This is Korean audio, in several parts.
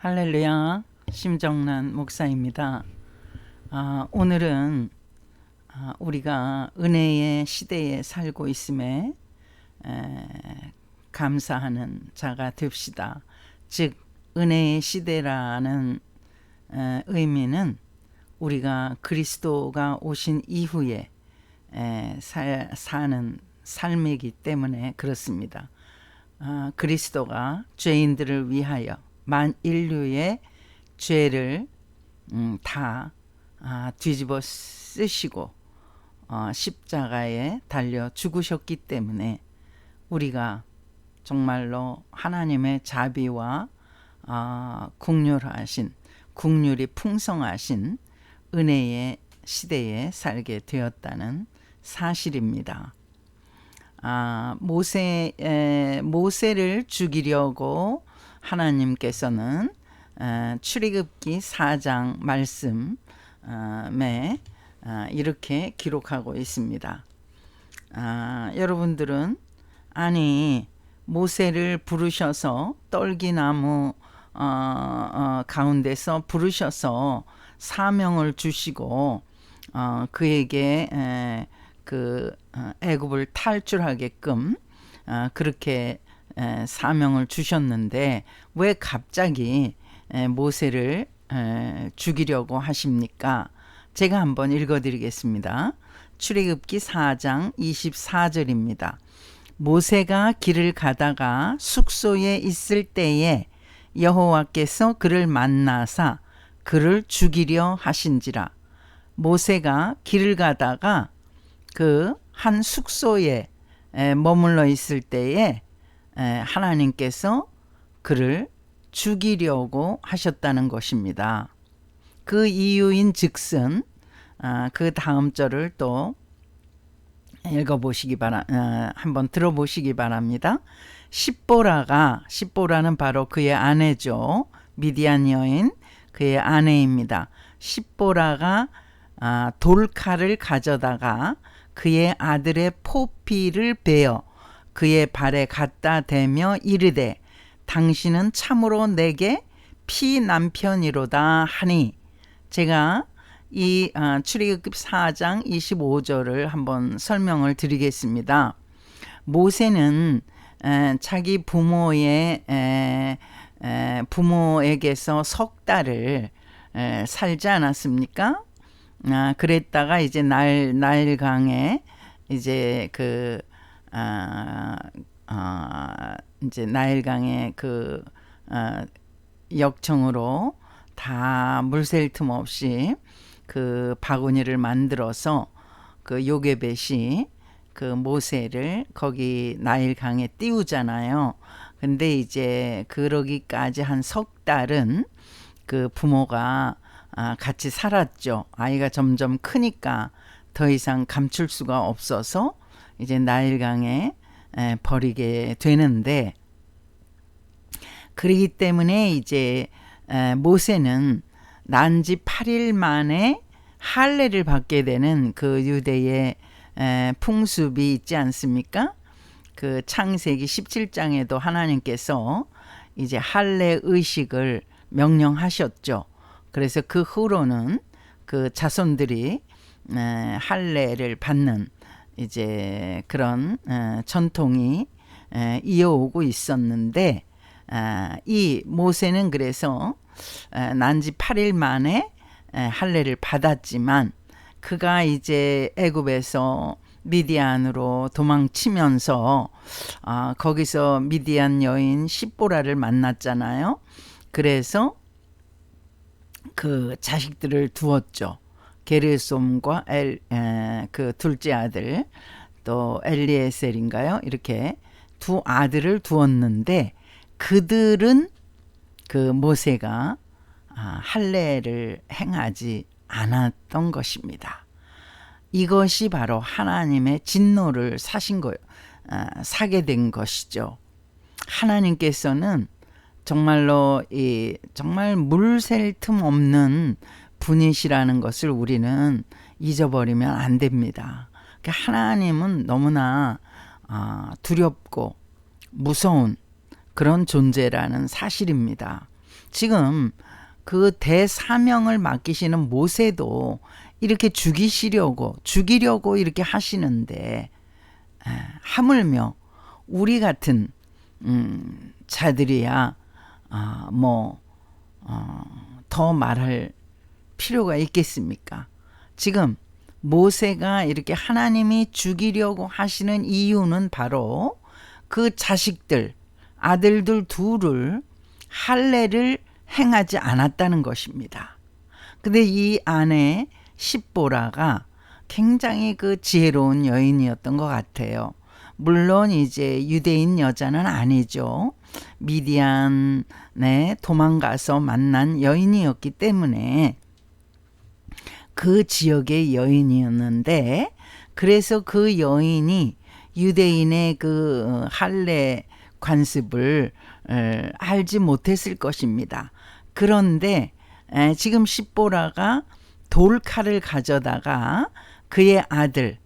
할렐루야, 심정란 목사입니다. 오늘은 우리가 은혜의 시대에 살고 있음에 감사하는 자가 됩시다. 즉 은혜의 시대라는 의미는 우리가 그리스도가 오신 이후에 사는 삶이기 때문에 그렇습니다. 그리스도가 죄인들을 위하여 만 인류의 죄를 다 뒤집어 쓰시고 십자가에 달려 죽으셨기 때문에 우리가 정말로 하나님의 자비와 국률이 풍성하신 은혜의 시대에 살게 되었다는 사실입니다. 모세를 죽이려고 하나님께서는 출애굽기 4장 말씀에 이렇게 기록하고 있습니다. 여러분들은 모세를 부르셔서 떨기나무 가운데서 부르셔서 사명을 주시고 그에게 애굽을 탈출하게끔 그렇게 사명을 주셨는데 왜 갑자기 모세를 죽이려고 하십니까? 제가 한번 읽어드리겠습니다. 출애굽기 4장 24절입니다. 모세가 길을 가다가 숙소에 있을 때에 여호와께서 그를 만나사 그를 죽이려 하신지라. 모세가 길을 가다가 그 한 숙소에 머물러 있을 때에 하나님께서 그를 죽이려고 하셨다는 것입니다. 그 이유인 즉슨 그 다음 절을 또 한번 들어보시기 바랍니다. 십보라는 바로 그의 아내죠. 미디안 여인 그의 아내입니다. 십보라가 돌칼을 가져다가 그의 아들의 포피를 베어 그의 발에 갖다 대며 이르되 당신은 참으로 내게 피남편이로다 하니. 제가 이 출애굽기 4장 25절을 한번 설명을 드리겠습니다. 모세는 자기 부모에게서 석 달을 살지 않았습니까? 그랬다가 이제 나일강에 이제 이제 나일강의 역청으로 다 물 셀 틈 없이 그 바구니를 만들어서 그 요게벳이 그 모세를 거기 나일강에 띄우잖아요. 근데 이제 그러기까지 한 석 달은 그 부모가 같이 살았죠. 아이가 점점 크니까 더 이상 감출 수가 없어서 이제 나일강에 버리게 되는데, 그러기 때문에 이제 모세는 난 지 8일 만에 할례를 받게 되는 그 유대의 풍습이 있지 않습니까? 그 창세기 17장에도 하나님께서 이제 할례 의식을 명령하셨죠. 그래서 그 후로는 그 자손들이 할례를 받는 이제 그런 전통이 이어오고 있었는데, 이 모세는 그래서 난 지 8일 만에 할례를 받았지만 그가 이제 애굽에서 미디안으로 도망치면서 거기서 미디안 여인 십보라를 만났잖아요. 그래서 그 자식들을 두었죠. 게르솜과 그 둘째 아들 또 엘리에셀인가요? 이렇게 두 아들을 두었는데 그들은 그 모세가 할례를 행하지 않았던 것입니다. 이것이 바로 하나님의 진노를 사게 된 것이죠. 하나님께서는 정말로 정말 물 셀 틈 없는 분이시라는 것을 우리는 잊어버리면 안 됩니다. 하나님은 너무나 두렵고 무서운 그런 존재라는 사실입니다. 지금 그 대사명을 맡기시는 모세도 이렇게 죽이려고 이렇게 하시는데, 하물며 우리 같은 자들이야 더 말할 필요가 있겠습니까? 지금 모세가 이렇게 하나님이 죽이려고 하시는 이유는 바로 그 자식들, 아들들 둘을 할례를 행하지 않았다는 것입니다. 근데 이 아내 십보라가 굉장히 그 지혜로운 여인이었던 것 같아요. 물론 이제 유대인 여자는 아니죠. 미디안에 도망가서 만난 여인이었기 때문에 그 지역의 여인이었는데, 그래서 그 여인이 유대인의 그 할례 관습을 알지 못했을 것입니다. 그런데 지금 십보라가 돌칼을 가져다가 그의 아들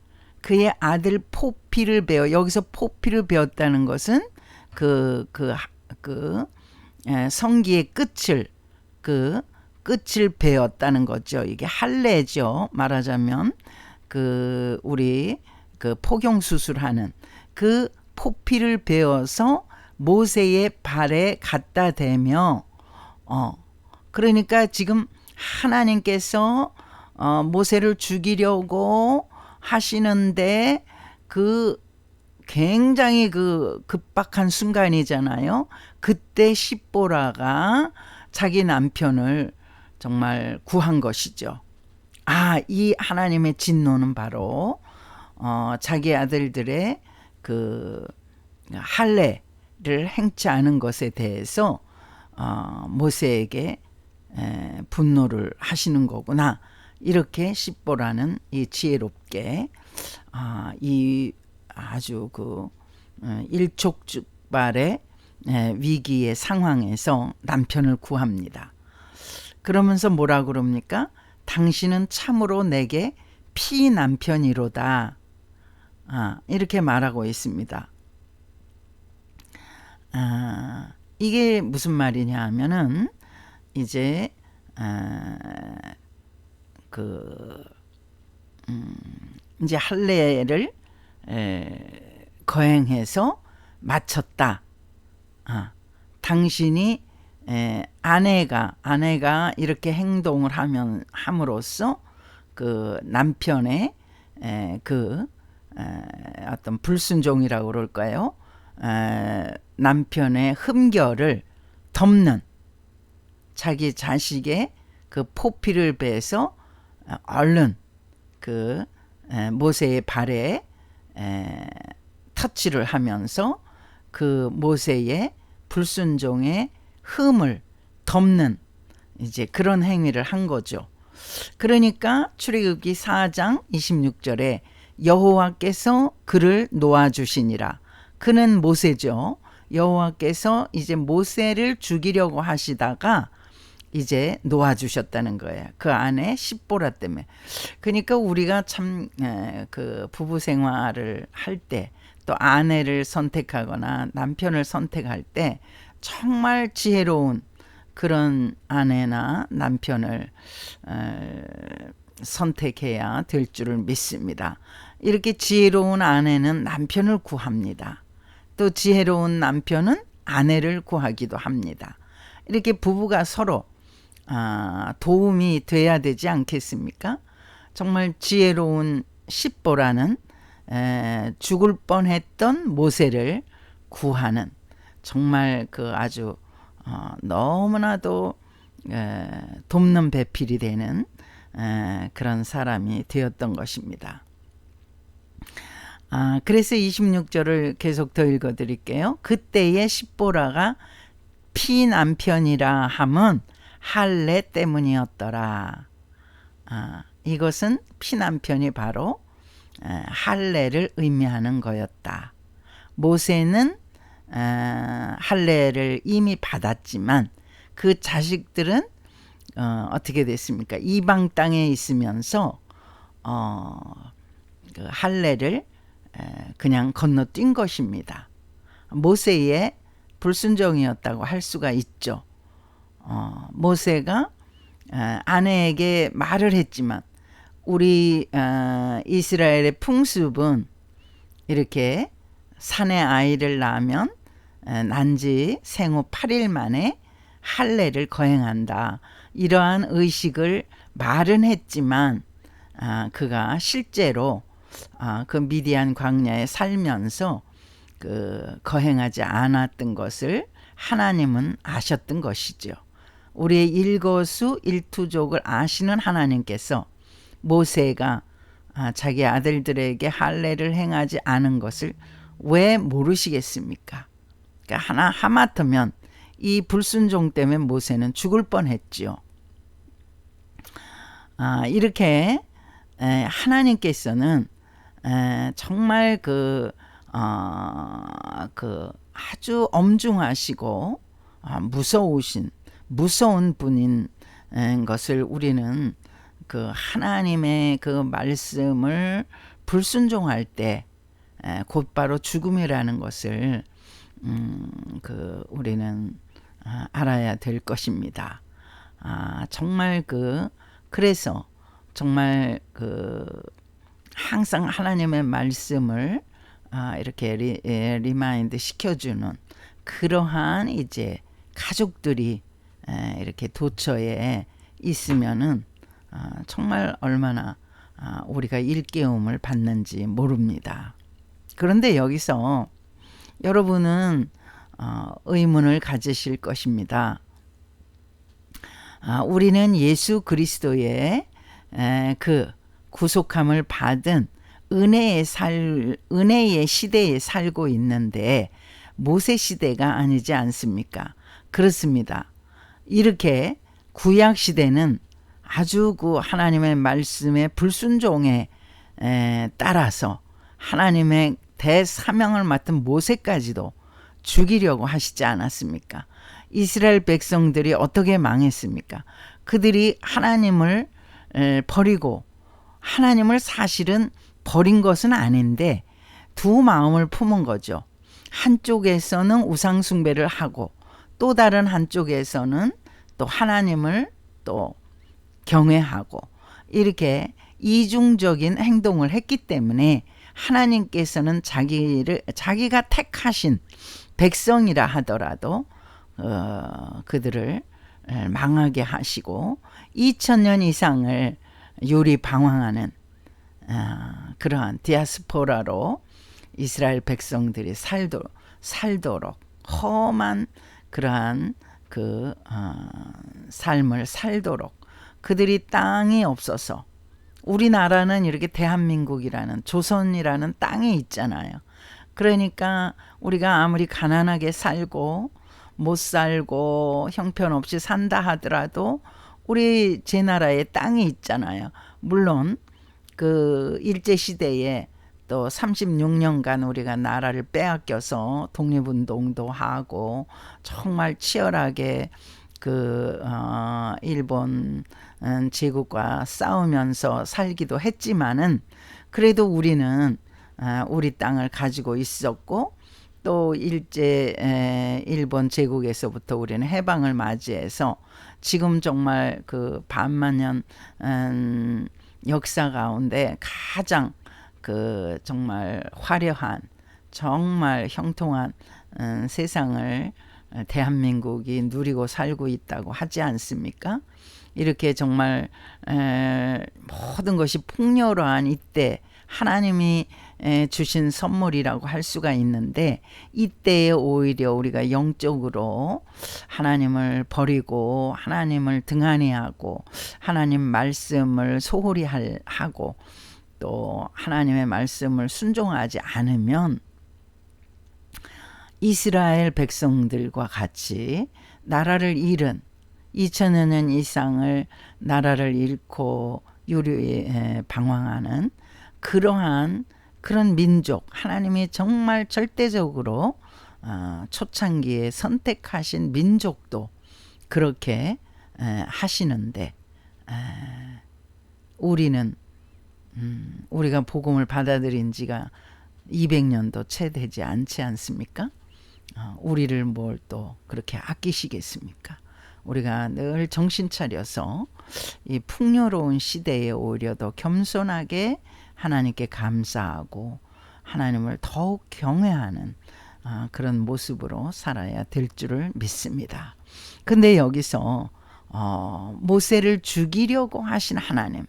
포피를 베어, 여기서 포피를 베었다는 것은 성기의 끝을 베었다는 거죠. 이게 할례죠. 말하자면 우리 포경 수술하는 그 포피를 베어서 모세의 발에 갖다 대며, 그러니까 지금 하나님께서 모세를 죽이려고 하시는데 굉장히 급박한 순간이잖아요. 그때 십보라가 자기 남편을 정말 구한 것이죠. 이 하나님의 진노는 바로 자기 아들들의 할례를 행치 않은 것에 대해서 모세에게 분노를 하시는 거구나. 이렇게 십보라는 이 지혜롭게 이 아주 일촉즉발의 위기의 상황에서 남편을 구합니다. 그러면서 뭐라 그럽니까? 당신은 참으로 내게 피남편이로다. 이렇게 말하고 있습니다. 이게 무슨 말이냐 하면은 이제 이제 할례를 거행해서 마쳤다. 당신이 아내가 이렇게 행동을 함으로써 그 남편의 어떤 불순종이라고 그럴까요? 남편의 흠결을 덮는, 자기 자식의 그 포피를 베서 얼른 모세의 발에 터치를 하면서 그 모세의 불순종의 흠을 덮는 이제 그런 행위를 한 거죠. 그러니까 출애굽기 4장 26절에 여호와께서 그를 놓아주시니라. 그는 모세죠. 여호와께서 이제 모세를 죽이려고 하시다가 이제 놓아주셨다는 거예요. 그 안에 십보라 때문에. 그러니까 우리가 참 부부 생활을 할 때, 또 아내를 선택하거나 남편을 선택할 때 정말 지혜로운 그런 아내나 남편을 선택해야 될 줄을 믿습니다. 이렇게 지혜로운 아내는 남편을 구합니다. 또 지혜로운 남편은 아내를 구하기도 합니다. 이렇게 부부가 서로 도움이 돼야 되지 않겠습니까? 정말 지혜로운 십보라는 죽을 뻔했던 모세를 구하는, 정말 아주 너무나도 돕는 배필이 되는 그런 사람이 되었던 것입니다. 그래서 26절을 계속 더 읽어드릴게요. 그때의 십보라가 피남편이라 함은 할례 때문이었더라. 이것은 피남편이 바로 할례를 의미하는 거였다. 모세는 할례를 이미 받았지만 그 자식들은 어떻게 됐습니까? 이방 땅에 있으면서 그 할례를 그냥 건너뛴 것입니다. 모세의 불순종이었다고 할 수가 있죠. 모세가 아내에게 말을 했지만 우리 이스라엘의 풍습은 이렇게 산에 아이를 낳으면 난지 생후 8일 만에 할례를 거행한다. 이러한 의식을 말은 했지만 그가 실제로 그 미디안 광야에 살면서 그 거행하지 않았던 것을 하나님은 아셨던 것이죠. 우리의 일거수일투족을 아시는 하나님께서 모세가 자기 아들들에게 할례를 행하지 않은 것을 왜 모르시겠습니까? 그러니까 하마터면 이 불순종 때문에 모세는 죽을 뻔했죠. 이렇게 하나님께서는 정말 그 아주 엄중하시고 무서운 분인 것을 우리는 그 하나님의 그 말씀을 불순종할 때 곧바로 죽음이라는 것을 우리는 알아야 될 것입니다. 정말 그래서 정말 항상 하나님의 말씀을 이렇게 리마인드 시켜주는 그러한 이제 가족들이 이렇게 도처에 있으면은 정말 얼마나 우리가 일깨움을 받는지 모릅니다. 그런데 여기서 여러분은 의문을 가지실 것입니다. 우리는 예수 그리스도의 그 구속함을 받은 은혜의 시대에 살고 있는데 모세 시대가 아니지 않습니까? 그렇습니다. 이렇게 구약 시대는 아주 그 하나님의 말씀에 불순종에 따라서 하나님의 대사명을 맡은 모세까지도 죽이려고 하시지 않았습니까? 이스라엘 백성들이 어떻게 망했습니까? 그들이 하나님을 버리고 하나님을 사실은 버린 것은 아닌데 두 마음을 품은 거죠. 한쪽에서는 우상 숭배를 하고 또 다른 한쪽에서는 또 하나님을 또 경외하고 이렇게 이중적인 행동을 했기 때문에 하나님께서는 자기가 택하신 백성이라 하더라도 그들을 망하게 하시고 2000년 이상을 유리방황하는 그러한 디아스포라로 이스라엘 백성들이 살도록 험한 그러한 삶을 살도록 그들이 땅이 없어서 우리나라는 이렇게 대한민국이라는 조선이라는 땅이 있잖아요. 그러니까 우리가 아무리 가난하게 살고 못 살고 형편없이 산다 하더라도 우리 제 나라에 땅이 있잖아요. 물론 그 일제시대에 또 36년간 우리가 나라를 빼앗겨서 독립운동도 하고 정말 치열하게 일본 제국과 싸우면서 살기도 했지만은 그래도 우리는 우리 땅을 가지고 있었고 또 일본 제국에서부터 우리는 해방을 맞이해서 지금 정말 그 반만년 역사 가운데 가장 정말 화려한 정말 형통한 세상을 대한민국이 누리고 살고 있다고 하지 않습니까? 이렇게 정말 모든 것이 풍요로한 이때 하나님이 주신 선물이라고 할 수가 있는데 이때에 오히려 우리가 영적으로 하나님을 버리고 하나님을 등한히하고 하나님 말씀을 소홀히 하고 또 하나님의 말씀을 순종하지 않으면 이스라엘 백성들과 같이 나라를 잃은 2000여 년 이상을 나라를 잃고 유리에 방황하는 그런 민족, 하나님이 정말 절대적으로 초창기에 선택하신 민족도 그렇게 하시는데 우리가 복음을 받아들인 지가 200년도 채 되지 않지 않습니까? 우리를 뭘 또 그렇게 아끼시겠습니까? 우리가 늘 정신 차려서 이 풍요로운 시대에 오히려 더 겸손하게 하나님께 감사하고 하나님을 더욱 경외하는 그런 모습으로 살아야 될 줄을 믿습니다. 근데 여기서 모세를 죽이려고 하신 하나님,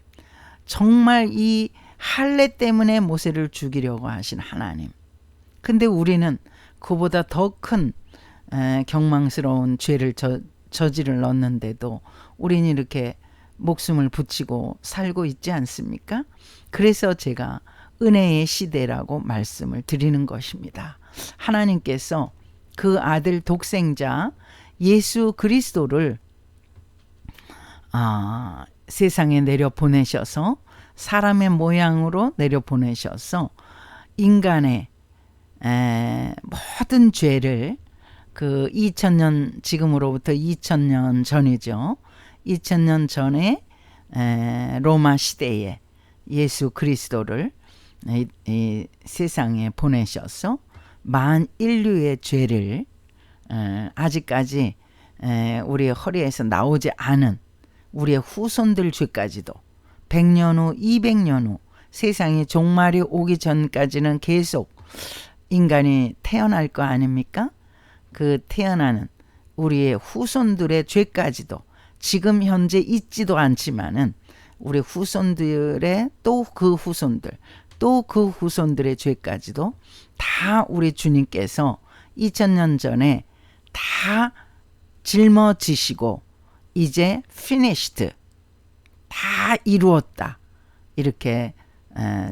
정말 이 할례 때문에 모세를 죽이려고 하신 하나님. 근데 우리는 그보다 더 큰 경망스러운 죄를 저질렀는데도 우리는 이렇게 목숨을 붙이고 살고 있지 않습니까? 그래서 제가 은혜의 시대라고 말씀을 드리는 것입니다. 하나님께서 그 아들 독생자 예수 그리스도를 세상에 내려보내셔서 사람의 모양으로 내려보내셔서 인간의 모든 죄를 그 2000년 지금으로부터 2000년 전이죠. 2000년 전에 로마 시대에 예수 그리스도를 이 세상에 보내셔서 만 인류의 죄를 아직까지 우리의 허리에서 나오지 않은 우리의 후손들 죄까지도 100년 후 200년 후 세상이 종말이 오기 전까지는 계속 인간이 태어날 거 아닙니까? 그 태어나는 우리의 후손들의 죄까지도 지금 현재 있지도 않지만은 우리 후손들의 또 그 후손들 또 그 후손들의 죄까지도 다 우리 주님께서 2000년 전에 다 짊어지시고 이제 finished 다 이루었다 이렇게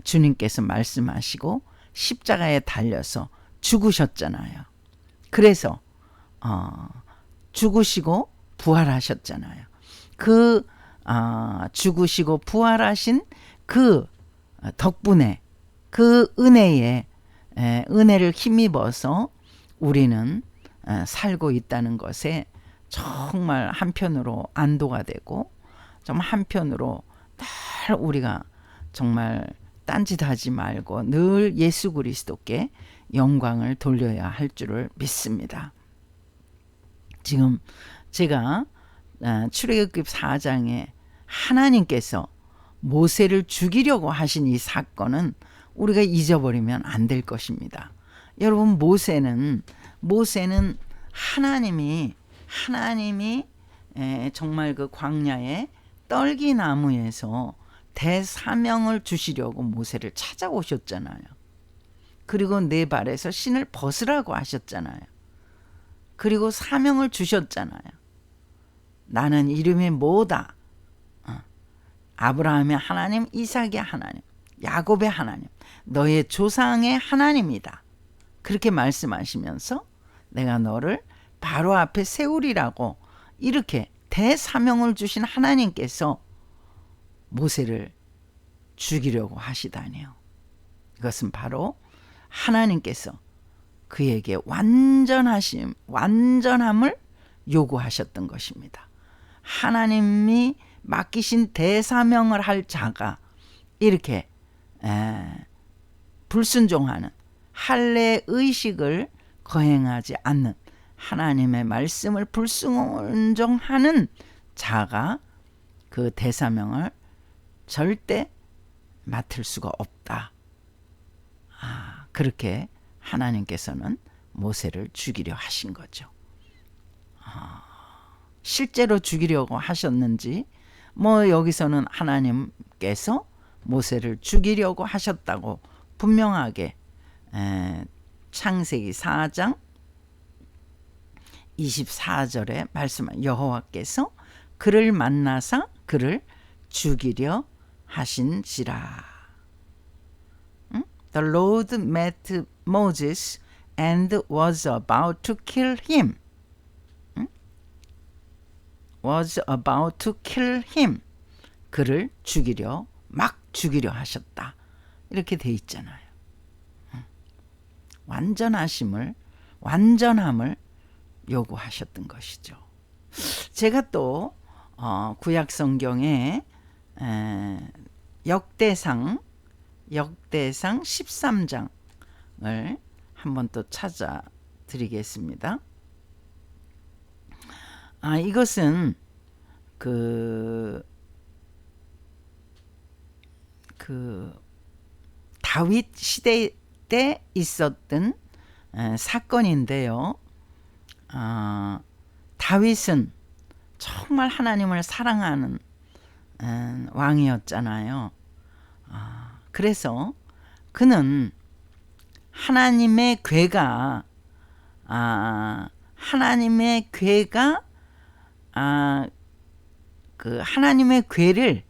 주님께서 말씀하시고 십자가에 달려서 죽으셨잖아요. 그래서 죽으시고 부활하셨잖아요. 그 죽으시고 부활하신 그 덕분에 그 은혜에 은혜를 힘입어서 우리는 살고 있다는 것에 정말 한편으로 안도가 되고 좀 한편으로 늘 우리가 정말 딴짓하지 말고 늘 예수 그리스도께 영광을 돌려야 할 줄을 믿습니다. 지금 제가 출애굽기 4장에 하나님께서 모세를 죽이려고 하신 이 사건은 우리가 잊어버리면 안 될 것입니다. 여러분 모세는 하나님이 정말 그 광야에 떨기나무에서 대사명을 주시려고 모세를 찾아오셨잖아요. 그리고 내 발에서 신을 벗으라고 하셨잖아요. 그리고 사명을 주셨잖아요. 나는 이름이 뭐다. 아브라함의 하나님, 이삭의 하나님, 야곱의 하나님, 너의 조상의 하나님이다. 그렇게 말씀하시면서 내가 너를 바로 앞에 세우리라고 이렇게 대사명을 주신 하나님께서 모세를 죽이려고 하시다니요. 이것은 바로 하나님께서 그에게 완전함을 요구하셨던 것입니다. 하나님이 맡기신 대사명을 할 자가 이렇게 불순종하는 할례 의식을 거행하지 않는 하나님의 말씀을 불순종하는 자가 그 대사명을 절대 맡을 수가 없다. 그렇게 하나님께서는 모세를 죽이려 하신 거죠. 실제로 죽이려고 하셨는지 여기서는 하나님께서 모세를 죽이려고 하셨다고 분명하게 창세기 4장 24절에 말씀한 여호와께서 그를 만나사 그를 죽이려 하신지라. The Lord met Moses and was about to kill him. was about to kill him. 그를 막 죽이려 하셨다. 이렇게 돼 있잖아요. 완전함을 요구하셨던 것이죠. 제가 또 구약 성경에 역대상 13장을 한번 또 찾아 드리겠습니다. 이것은 그 다윗 시대 때 있었던 사건인데요. 다윗은 정말 하나님을 사랑하는 왕이었잖아요. 그래서 그는 하나님의 괴가 그 하나님의 괴를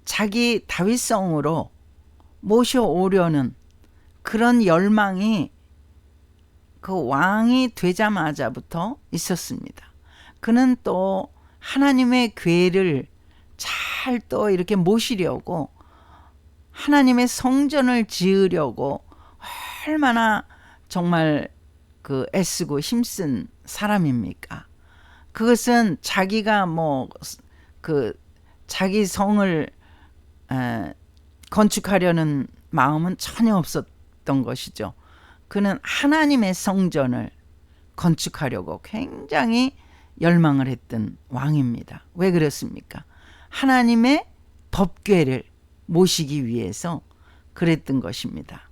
자기 다윗성으로 모셔오려는 그런 열망이 그 왕이 되자마자부터 있었습니다. 그는 또 하나님의 괴를 잘 또 이렇게 모시려고 하나님의 성전을 지으려고 얼마나 정말 애쓰고 힘쓴 사람입니까? 그것은 자기가 자기 성을 건축하려는 마음은 전혀 없었던 것이죠. 그는 하나님의 성전을 건축하려고 굉장히 열망을 했던 왕입니다. 왜 그렇습니까? 하나님의 법궤를 모시기 위해서 그랬던 것입니다.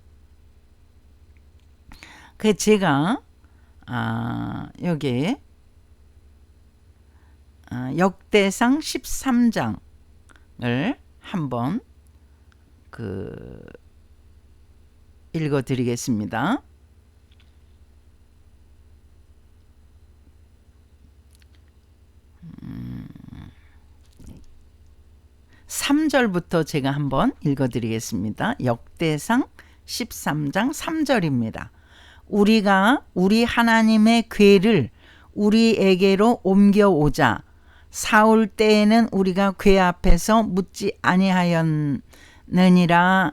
그래서 제가 여기 역대상 13장을 한번 읽어드리겠습니다. 3절부터 제가 한번 읽어드리겠습니다. 역대상 13장 3절입니다. 우리가 우리 하나님의 궤를 우리에게로 옮겨오자. 사울 때에는 우리가 궤 앞에서 묻지 아니하였느니라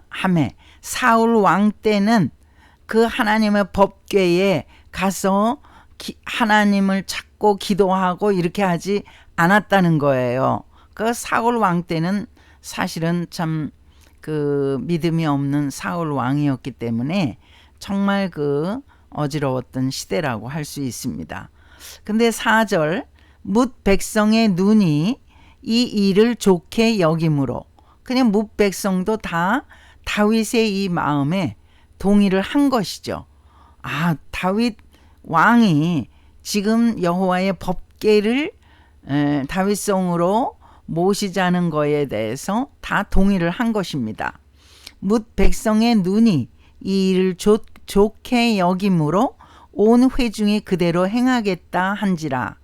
하매, 사울 왕 때는 그 하나님의 법궤에 가서 하나님을 찾고 기도하고 이렇게 하지 않았다는 거예요. 그 사울 왕 때는 사실은 참 믿음이 없는 사울 왕이었기 때문에 정말 어지러웠던 시대라고 할 수 있습니다. 근데 4절, 뭇 백성의 눈이 이 일을 좋게 여김으로, 그냥 뭇 백성도 다 다윗의 이 마음에 동의를 한 것이죠. 다윗 왕이 지금 여호와의 법궤를 다윗성으로 모시자는 거에 대해서 다 동의를 한 것입니다. 뭇 백성의 눈이 이 일을 좋게 여김으로 온 회중이 그대로 행하겠다 한지라.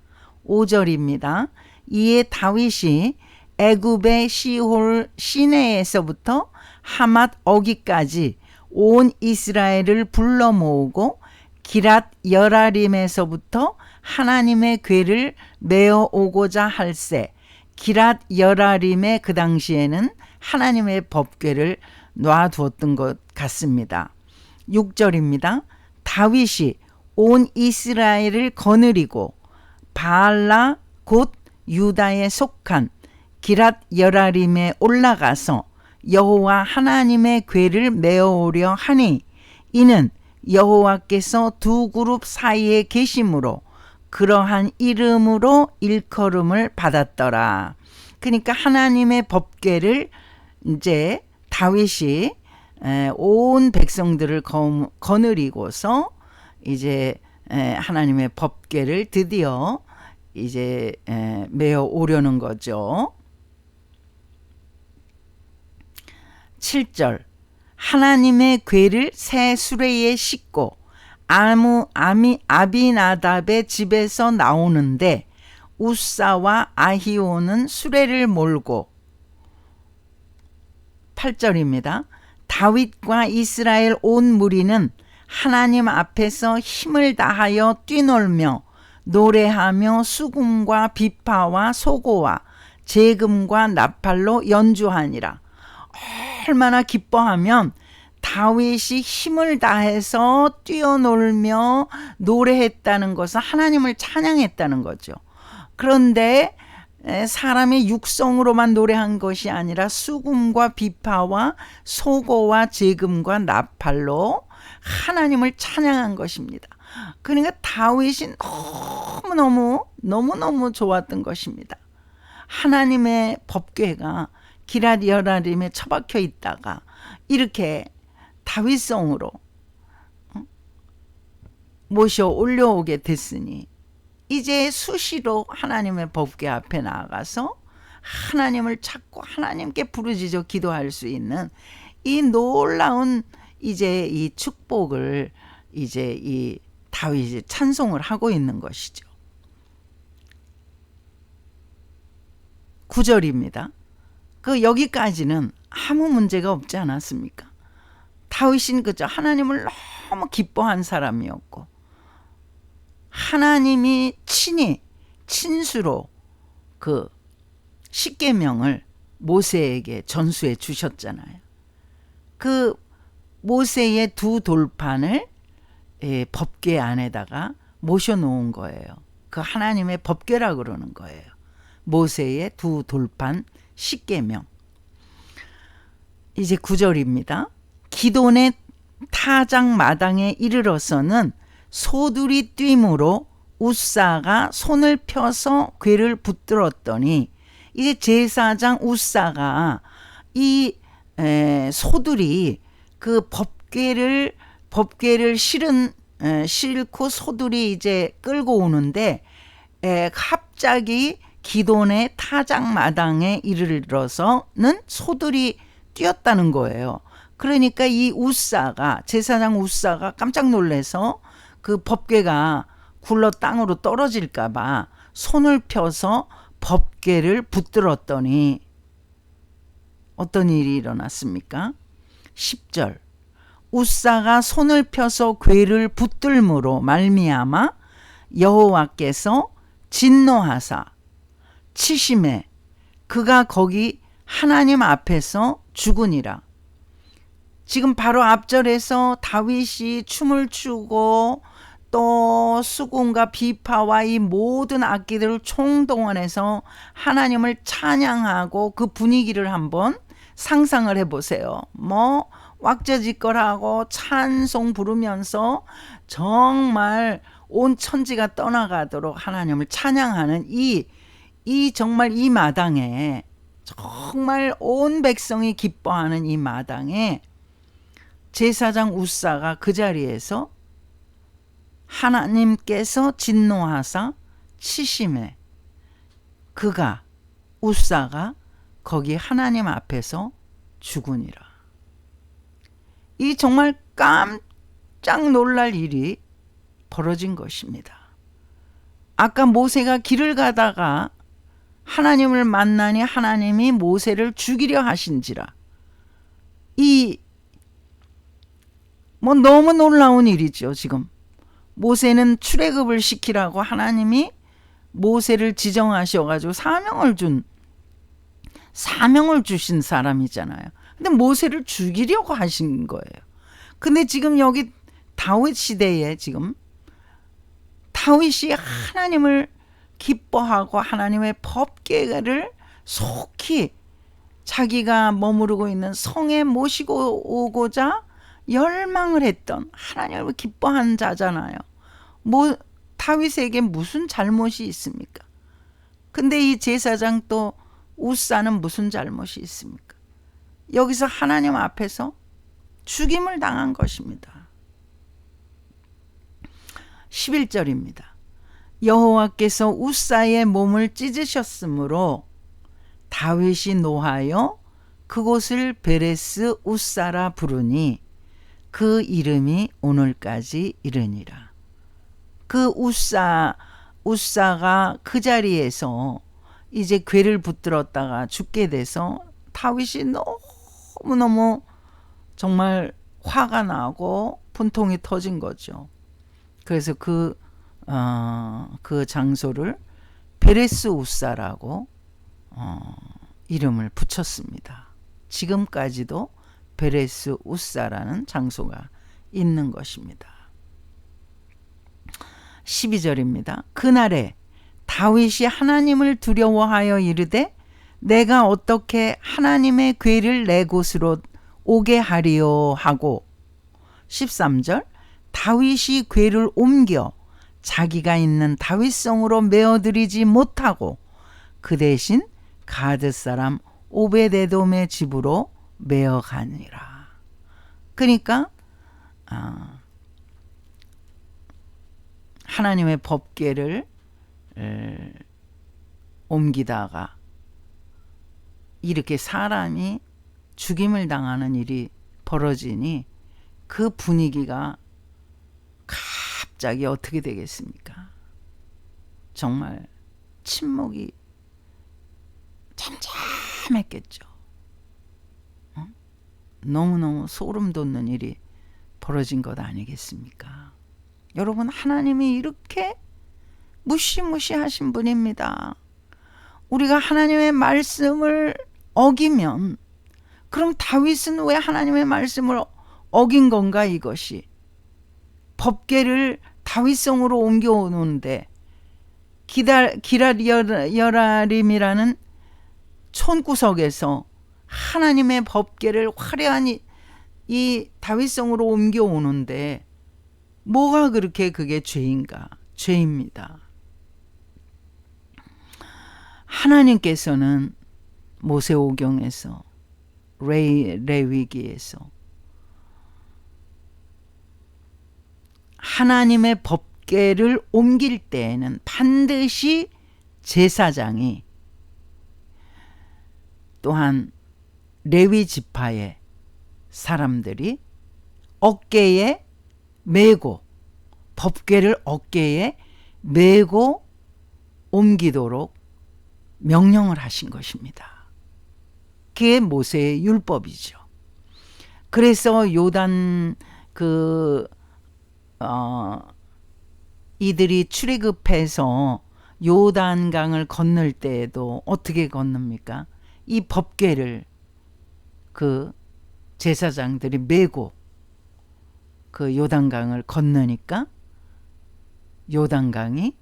5절입니다. 이에 다윗이 애굽의 시홀 시내에서부터 하맛 어기까지 온 이스라엘을 불러 모으고 기랏 여라림에서부터 하나님의 궤를 메어 오고자 할세. 기랏 여라림에 그 당시에는 하나님의 법궤를 놔두었던 것 같습니다. 6절입니다. 다윗이 온 이스라엘을 거느리고 바알라 곧 유다에 속한 기랏 여라림에 올라가서 여호와 하나님의 궤를 메어오려 하니, 이는 여호와께서 두 그룹 사이에 계심으로 그러한 이름으로 일컬음을 받았더라. 그러니까 하나님의 법궤를 이제 다윗이 온 백성들을 거느리고서 이제 하나님의 법궤를 드디어 이제 메어 오려는 거죠. 7절, 하나님의 궤를 새 수레에 싣고 아비나답의 집에서 나오는데 우사와 아히오는 수레를 몰고. 8절입니다. 다윗과 이스라엘 온 무리는 하나님 앞에서 힘을 다하여 뛰놀며 노래하며 수금과 비파와 소고와 제금과 나팔로 연주하니라. 얼마나 기뻐하면 다윗이 힘을 다해서 뛰어놀며 노래했다는 것은 하나님을 찬양했다는 거죠. 그런데 사람의 육성으로만 노래한 것이 아니라 수금과 비파와 소고와 제금과 나팔로 하나님을 찬양한 것입니다. 그러니까 다윗이 너무너무 좋았던 것입니다. 하나님의 법궤가 기럇 여아림에 처박혀 있다가 이렇게 다윗성으로 모셔 올려오게 됐으니 이제 수시로 하나님의 법궤 앞에 나아가서 하나님을 찾고 하나님께 부르짖어 기도할 수 있는 이 놀라운 이제 이 축복을 이제 이 다윗이 찬송을 하고 있는 것이죠. 9절입니다. 여기까지는 아무 문제가 없지 않았습니까? 다윗은 그저 하나님을 너무 기뻐한 사람이었고 하나님이 친히 친수로 그 십계명을 모세에게 전수해 주셨잖아요. 그 모세의 두 돌판을 법궤 안에다가 모셔놓은 거예요. 그 하나님의 법궤라 그러는 거예요. 모세의 두 돌판 십계명. 이제 9절입니다. 기돈의 타작 마당에 이르러서는 소들이 뛰므로 웃사가 손을 펴서 궤를 붙들었더니 이제 제사장 웃사가 이 소들이 그 법궤를 싣고 소들이 이제 끌고 오는데 갑자기 기돈의 타작 마당에 이르러서는 소들이 뛰었다는 거예요. 그러니까 이 웃사가 제사장 웃사가 깜짝 놀라서 그 법궤가 굴러 땅으로 떨어질까 봐 손을 펴서 법궤를 붙들었더니 어떤 일이 일어났습니까? 10절 웃사가 손을 펴서 궤를 붙들므로 말미암아 여호와께서 진노하사 치심에 그가 거기 하나님 앞에서 죽으니라. 지금 바로 앞절에서 다윗이 춤을 추고 또 수금과 비파와 이 모든 악기들을 총동원해서 하나님을 찬양하고 그 분위기를 한번 상상을 해보세요. 왁자지껄하고 찬송 부르면서 정말 온 천지가 떠나가도록 하나님을 찬양하는 이 정말 이 마당에 정말 온 백성이 기뻐하는 이 마당에 제사장 웃사가 그 자리에서 하나님께서 진노하사 치심에 그가 웃사가 거기 하나님 앞에서 죽으니라. 이 정말 깜짝 놀랄 일이 벌어진 것입니다. 아까 모세가 길을 가다가 하나님을 만나니 하나님이 모세를 죽이려 하신지라. 너무 놀라운 일이죠. 지금 모세는 출애굽을 시키라고 하나님이 모세를 지정하셔가지고 사명을 주신 사람이잖아요. 근데 모세를 죽이려고 하신 거예요. 근데 지금 여기 다윗 시대에 지금 다윗이 하나님을 기뻐하고 하나님의 법궤를 속히 자기가 머무르고 있는 성에 모시고 오고자 열망을 했던 하나님을 기뻐한 자잖아요. 다윗에게 무슨 잘못이 있습니까? 근데 이 제사장 또 웃사는 무슨 잘못이 있습니까? 여기서 하나님 앞에서 죽임을 당한 것입니다. 11절입니다. 여호와께서 웃사의 몸을 찢으셨으므로 다윗이 노하여 그곳을 베레스 웃사라 부르니 그 이름이 오늘까지 이르니라. 그 웃사가 그 자리에서 이제 궤를 붙들었다가 죽게 돼서 다윗이 너무너무 정말 화가 나고 분통이 터진 거죠. 그래서 그 장소를 베레스 웃사라고 이름을 붙였습니다. 지금까지도 베레스 웃사라는 장소가 있는 것입니다. 12절입니다. 그날에 다윗이 하나님을 두려워하여 이르되 내가 어떻게 하나님의 궤를 내 곳으로 오게 하리요 하고 13절 다윗이 궤를 옮겨 자기가 있는 다윗성으로 메어들이지 못하고 그 대신 가드 사람 오베데돔의 집으로 메어가니라. 그러니까 하나님의 법궤를 옮기다가 이렇게 사람이 죽임을 당하는 일이 벌어지니 그 분위기가 갑자기 어떻게 되겠습니까? 정말 침묵이 잠잠했겠죠. 너무너무 소름 돋는 일이 벌어진 것 아니겠습니까? 여러분, 하나님이 이렇게 무시무시하신 분입니다. 우리가 하나님의 말씀을 어기면, 그럼 다윗은 왜 하나님의 말씀을 어긴 건가? 이것이 법궤를 다윗성으로 옮겨오는데 기럇여라림이라는 촌구석에서 하나님의 법궤를 화려한 이 다윗성으로 옮겨오는데 뭐가 그렇게 그게 죄인가? 죄입니다. 하나님께서는 모세오경에서 레위기에서 하나님의 법궤를 옮길 때에는 반드시 제사장이 또한 레위 지파의 사람들이 어깨에 메고 법궤를 어깨에 메고 옮기도록 명령을 하신 것입니다. 그게 모세의 율법이죠. 그래서 요단 이들이 출애굽해서 요단강을 건널 때에도 어떻게 건넙니까? 이 법궤를 그 제사장들이 메고 그 요단강을 건너니까 요단강이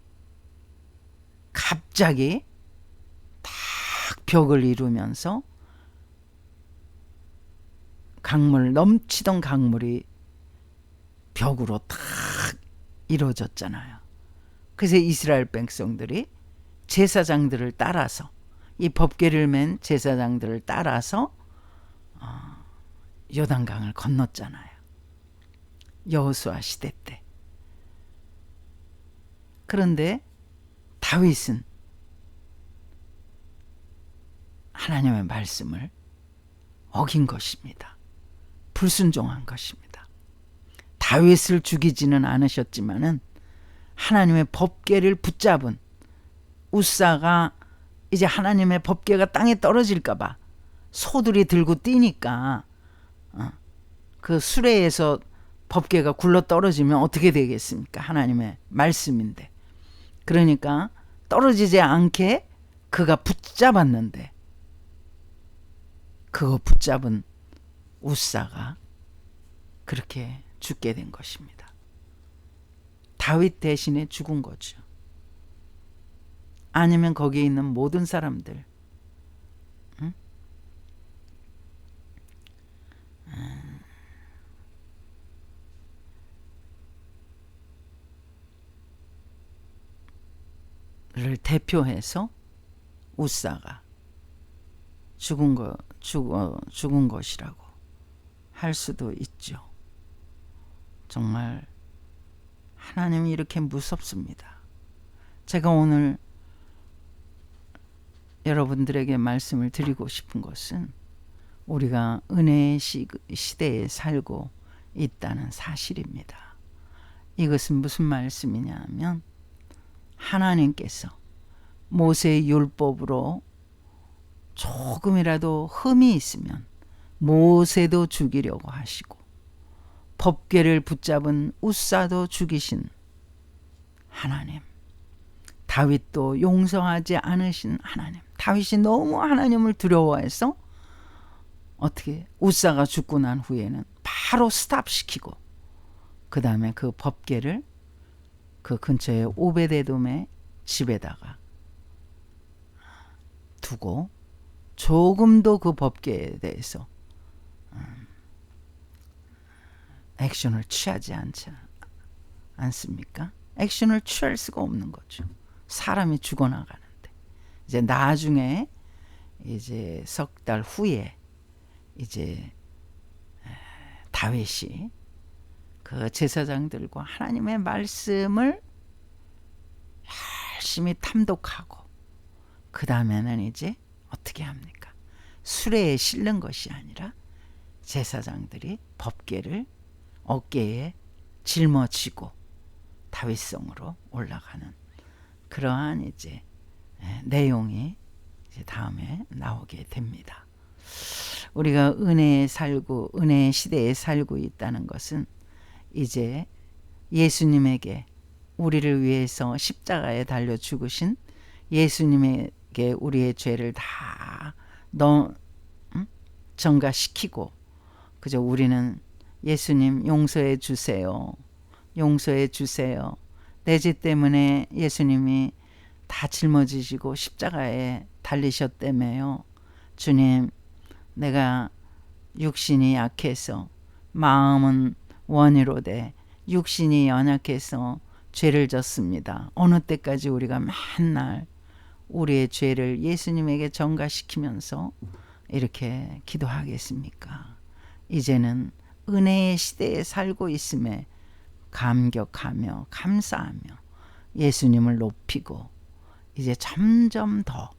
갑자기 딱 벽을 이루면서 넘치던 강물이 벽으로 탁 이루어졌잖아요. 그래서 이스라엘 백성들이 제사장들을 따라서, 이 법궤를 맨 제사장들을 따라서 요단강을 건넜잖아요. 여호수아 시대 때. 그런데 다윗은 하나님의 말씀을 어긴 것입니다. 불순종한 것입니다. 다윗을 죽이지는 않으셨지만은 하나님의 법궤를 붙잡은 우사가 이제 하나님의 법궤가 땅에 떨어질까 봐 소들이 들고 뛰니까 그 수레에서 법궤가 굴러 떨어지면 어떻게 되겠습니까? 하나님의 말씀인데. 그러니까 떨어지지 않게 그가 붙잡았는데 그거 붙잡은 우사가 그렇게 죽게 된 것입니다. 다윗 대신에 죽은 거죠. 아니면 거기에 있는 모든 사람들, 를 대표해서 우사가 죽은 것이라고 할 수도 있죠. 정말 하나님이 이렇게 무섭습니다. 제가 오늘 여러분들에게 말씀을 드리고 싶은 것은 우리가 은혜의 시대에 살고 있다는 사실입니다. 이것은 무슨 말씀이냐 하면 하나님께서 모세의 율법으로 조금이라도 흠이 있으면 모세도 죽이려고 하시고 법궤를 붙잡은 우사도 죽이신 하나님, 다윗도 용서하지 않으신 하나님. 다윗이 너무 하나님을 두려워해서 어떻게 우사가 죽고 난 후에는 바로 스탑시키고 그 다음에 그 법궤를 그 근처에 오베데돔의 집에다가 두고 조금도 그 법궤에 대해서 액션을 취하지 않습니까? 액션을 취할 수가 없는 거죠. 사람이 죽어나가는데. 이제 나중에 이제 석 달 후에 이제 다윗이 그 제사장들과 하나님의 말씀을 열심히 탐독하고 그 다음에는 이제 어떻게 합니까? 수레에 실는 것이 아니라 제사장들이 법궤를 어깨에 짊어지고 다윗성으로 올라가는 그러한 이제 내용이 이제 다음에 나오게 됩니다. 우리가 은혜에 살고 은혜의 시대에 살고 있다는 것은 이제 예수님에게 우리를 위해서 십자가에 달려 죽으신 예수님에게 우리의 죄를 다 전가시키고 그저 우리는 예수님 용서해 주세요. 용서해 주세요. 내 죄 때문에 예수님이 다 짊어지시고 십자가에 달리셨다며요. 주님, 내가 육신이 약해서 마음은 원이로되 육신이 연약해서 죄를 졌습니다. 어느 때까지 우리가 맨날 우리의 죄를 예수님에게 전가시키면서 이렇게 기도하겠습니까? 이제는 은혜의 시대에 살고 있음에 감격하며 감사하며 예수님을 높이고 이제 점점 더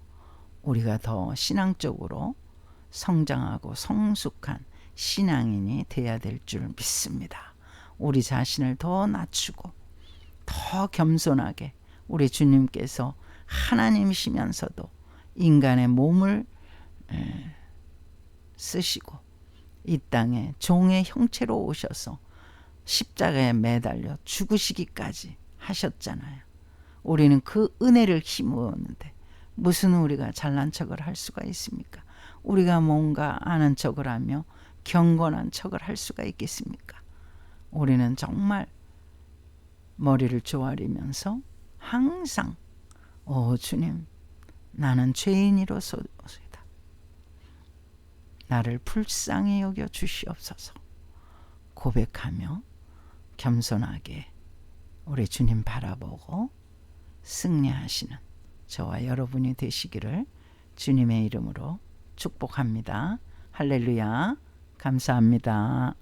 우리가 더 신앙적으로 성장하고 성숙한 신앙인이 돼야 될 줄 믿습니다. 우리 자신을 더 낮추고 더 겸손하게 우리 주님께서 하나님이시면서도 인간의 몸을 쓰시고 이 땅에 종의 형체로 오셔서 십자가에 매달려 죽으시기까지 하셨잖아요. 우리는 그 은혜를 힘입었는데 무슨 우리가 잘난 척을 할 수가 있습니까? 우리가 뭔가 아는 척을 하며 경건한 척을 할 수가 있겠습니까? 우리는 정말 머리를 조아리면서 항상 주님, 나는 죄인이로소이다. 나를 불쌍히 여겨 주시옵소서 고백하며 겸손하게 우리 주님 바라보고 승리하시는 저와 여러분이 되시기를 주님의 이름으로 축복합니다. 할렐루야. 감사합니다.